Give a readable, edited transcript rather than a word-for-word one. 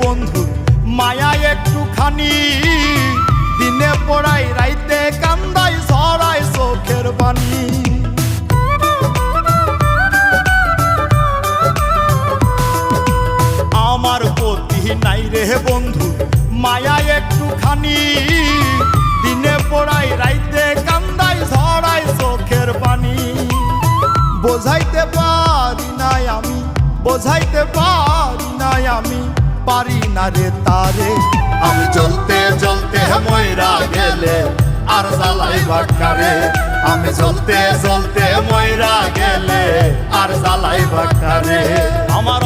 বন্ধু মায়া একটুখানি, দিনে পড়াই রাইতে কান্দাই ছড়াই চোখের পানি। আমার প্রতি নাই রে বন্ধু মায়া একটুখানি, দিনে পড়াই রাইতে কান্দাই ছড়াই চোখের পানি। বোঝাইতে পারি নাই আমি, বোঝাইতে পারি নাই আমি, পারি না রে তারে। আমি জ্বলতে জ্বলতে ময়রা গেলে আর জ্বালাই ভাটকারে, আমি জ্বলতে জ্বলতে ময়রা গেলে আর জ্বালাই ভাটকারে। আমার